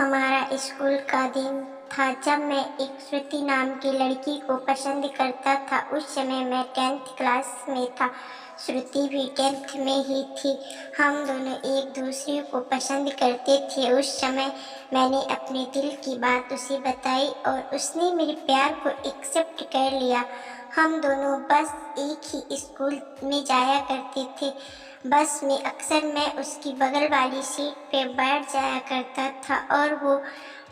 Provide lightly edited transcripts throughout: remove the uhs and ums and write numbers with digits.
हमारा स्कूल का दिन था जब मैं एक श्रुति नाम की लड़की को पसंद करता था। उस समय मैं 10th क्लास में था। श्रुति भी 10th में ही थी। हम दोनों एक दूसरे को पसंद करते थे। उस समय मैंने अपने दिल की बात उसे बताई और उसने मेरे प्यार को एक्सेप्ट कर लिया। हम दोनों बस एक ही स्कूल में जाया करते थे। बस में अक्सर मैं उसकी बगल वाली सीट पे बैठ जाया करता था और वो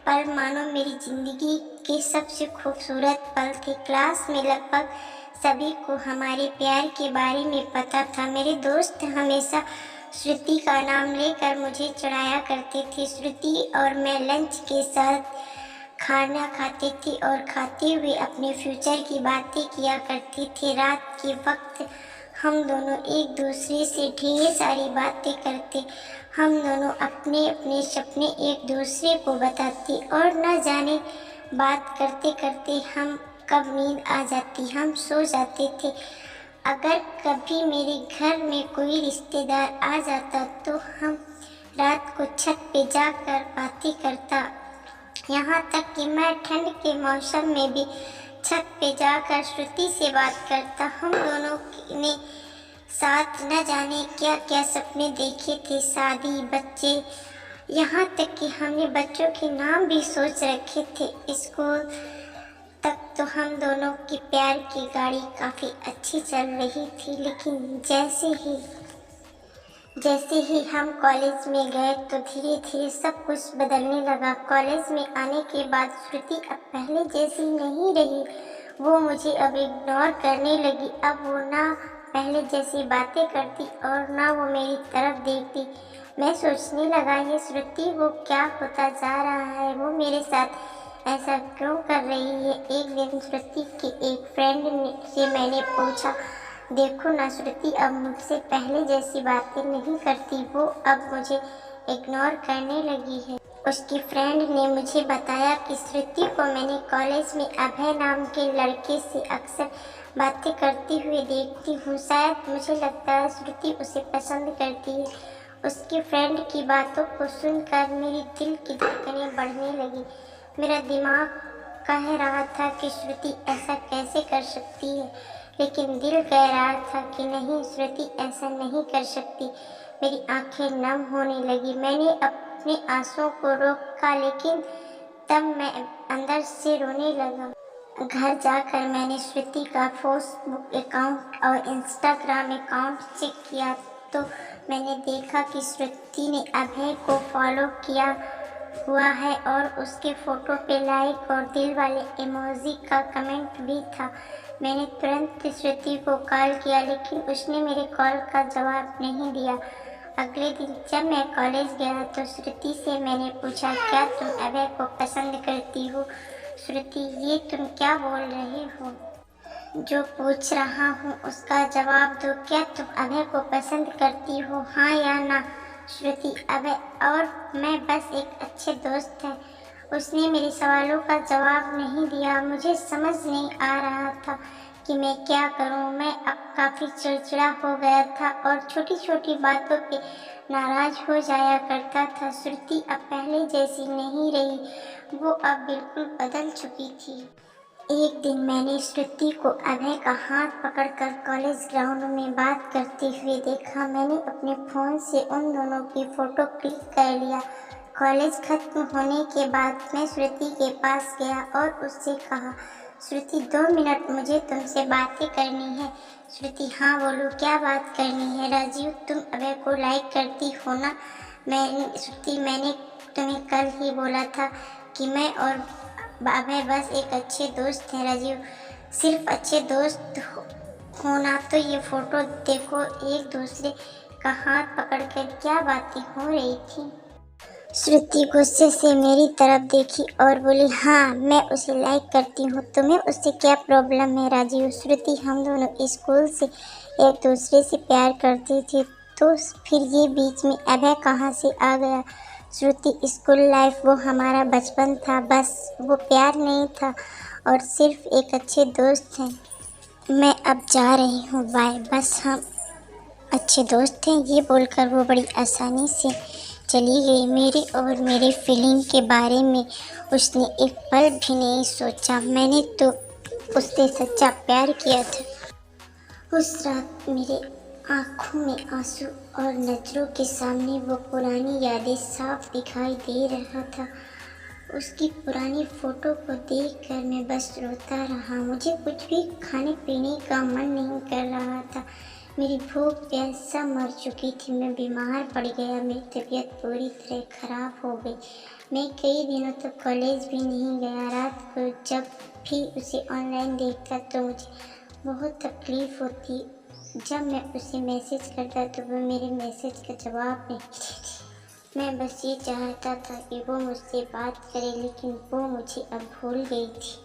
पल मानो मेरी ज़िंदगी के सबसे खूबसूरत पल थे। क्लास में लगभग सभी को हमारे प्यार के बारे में पता था। मेरे दोस्त हमेशा श्रुति का नाम लेकर मुझे चिढ़ाया करते थे। श्रुति और मैं लंच के साथ खाना खाते थे और खाते हुए अपने फ्यूचर की बातें किया करते थे। रात के वक्त हम दोनों एक दूसरे से ढेर सारी बातें करते। हम दोनों अपने अपने सपने एक दूसरे को बताते और न जाने बात करते करते हम कब नींद आ जाती हम सो जाते थे। अगर कभी मेरे घर में कोई रिश्तेदार आ जाता तो हम रात को छत पे जाकर बातें करता। यहाँ तक कि मैं ठंड के मौसम में भी छत पे जाकर श्रुति से बात करता। हम दोनों ने साथ न जाने क्या क्या सपने देखे थे, शादी, बच्चे, यहाँ तक कि हमने बच्चों के नाम भी सोच रखे थे। स्कूल तक तो हम दोनों की प्यार की गाड़ी काफ़ी अच्छी चल रही थी, लेकिन जैसे ही हम कॉलेज में गए तो धीरे धीरे सब कुछ बदलने लगा। कॉलेज में आने के बाद श्रुति अब पहले जैसी नहीं रही। वो मुझे अब इग्नोर करने लगी। अब वो ना पहले जैसी बातें करती और ना वो मेरी तरफ देखती। मैं सोचने लगा, ये श्रुति वो क्या होता जा रहा है, वो मेरे साथ ऐसा क्यों कर रही है। एक दिन श्रुति की एक फ्रेंड से मैंने पूछा, देखो ना श्रुति अब मुझसे पहले जैसी बातें नहीं करती, वो अब मुझे इग्नोर करने लगी है। उसकी फ्रेंड ने मुझे बताया कि श्रुति को मैंने कॉलेज में अभय नाम के लड़के से अक्सर बातें करते हुए देखती हूँ। शायद मुझे लगता है श्रुति उसे पसंद करती है। उसकी फ्रेंड की बातों को सुनकर मेरी दिल की धड़कनें बढ़ने लगी। मेरा दिमाग कह रहा था कि श्रुति ऐसा कैसे कर सकती है, लेकिन दिल कह रहा था कि नहीं, श्रुति ऐसा नहीं कर सकती। मेरी आंखें नम होने लगी। मैंने अपने आंसुओं को रोका, लेकिन तब मैं अंदर से रोने लगा। घर जाकर मैंने श्रुति का फेसबुक अकाउंट और इंस्टाग्राम अकाउंट चेक किया तो मैंने देखा कि श्रुति ने अभय को फॉलो किया हुआ है और उसके फ़ोटो पे लाइक और दिल वाले इमोजी का कमेंट भी था। मैंने तुरंत श्रुति को कॉल किया, लेकिन उसने मेरे कॉल का जवाब नहीं दिया। अगले दिन जब मैं कॉलेज गया तो श्रुति से मैंने पूछा, क्या तुम अभय को पसंद करती हो? श्रुति, ये तुम क्या बोल रहे हो? जो पूछ रहा हूँ उसका जवाब दो। क्या तुम अभय को पसंद करती हो, हाँ या ना? श्रुति, अभय और मैं बस एक अच्छे दोस्त हैं। उसने मेरे सवालों का जवाब नहीं दिया। मुझे समझ नहीं आ रहा था कि मैं क्या करूं। मैं अब काफ़ी चिड़चिड़ा हो गया था और छोटी छोटी बातों पे नाराज़ हो जाया करता था। श्रुति अब पहले जैसी नहीं रही, वो अब बिल्कुल बदल चुकी थी। एक दिन मैंने श्रुति को अभय का हाथ पकड़कर कॉलेज ग्राउंड में बात करते हुए देखा। मैंने अपने फ़ोन से उन दोनों की फ़ोटो क्लिक कर लिया। कॉलेज खत्म होने के बाद मैं श्रुति के पास गया और उससे कहा, श्रुति 2 मिनट मुझे तुमसे बातें करनी है। श्रुति, हाँ बोलो, क्या बात करनी है? राजीव, तुम अभय को लाइक करती हो ना? श्रुति, मैंने तुम्हें कल ही बोला था कि मैं और अभय बस एक अच्छे दोस्त हैं। राजीव, सिर्फ अच्छे दोस्त होना तो ये फ़ोटो देखो, एक दूसरे का हाथ पकड़कर क्या बातें हो रही थी। श्रुति गुस्से से मेरी तरफ देखी और बोली, हाँ मैं उसे लाइक करती हूँ, तुम्हें उससे क्या प्रॉब्लम है? राजीव, श्रुति, हम दोनों स्कूल से एक दूसरे से प्यार करते थे, तो फिर ये बीच में अभय कहाँ से आ गया? श्रुति, स्कूल लाइफ वो हमारा बचपन था, बस वो प्यार नहीं था और सिर्फ एक अच्छे दोस्त हैं। मैं अब जा रही हूँ, बाय, बस हम अच्छे दोस्त हैं। ये बोलकर वो बड़ी आसानी से चली गई। मेरे और मेरी फीलिंग के बारे में उसने एक पल भी नहीं सोचा। मैंने तो उससे सच्चा प्यार किया था। उस रात मेरे आँखों में आंसू और नज़रों के सामने वो पुरानी यादें साफ दिखाई दे रहा था। उसकी पुरानी फ़ोटो को देखकर मैं बस रोता रहा। मुझे कुछ भी खाने पीने का मन नहीं कर रहा था। मेरी भूख प्यास सब मर चुकी थी। मैं बीमार पड़ गया। मेरी तबीयत पूरी तरह ख़राब हो गई। मैं कई दिनों तक कॉलेज भी नहीं गया। रात को जब भी उसे ऑनलाइन देखता तो मुझे बहुत तकलीफ़ होती। जब मैं उसे मैसेज करता तो वो मेरे मैसेज का जवाब नहीं देती। मैं बस ये चाहता था कि वो मुझसे बात करे, लेकिन वो मुझे अब भूल गई थी।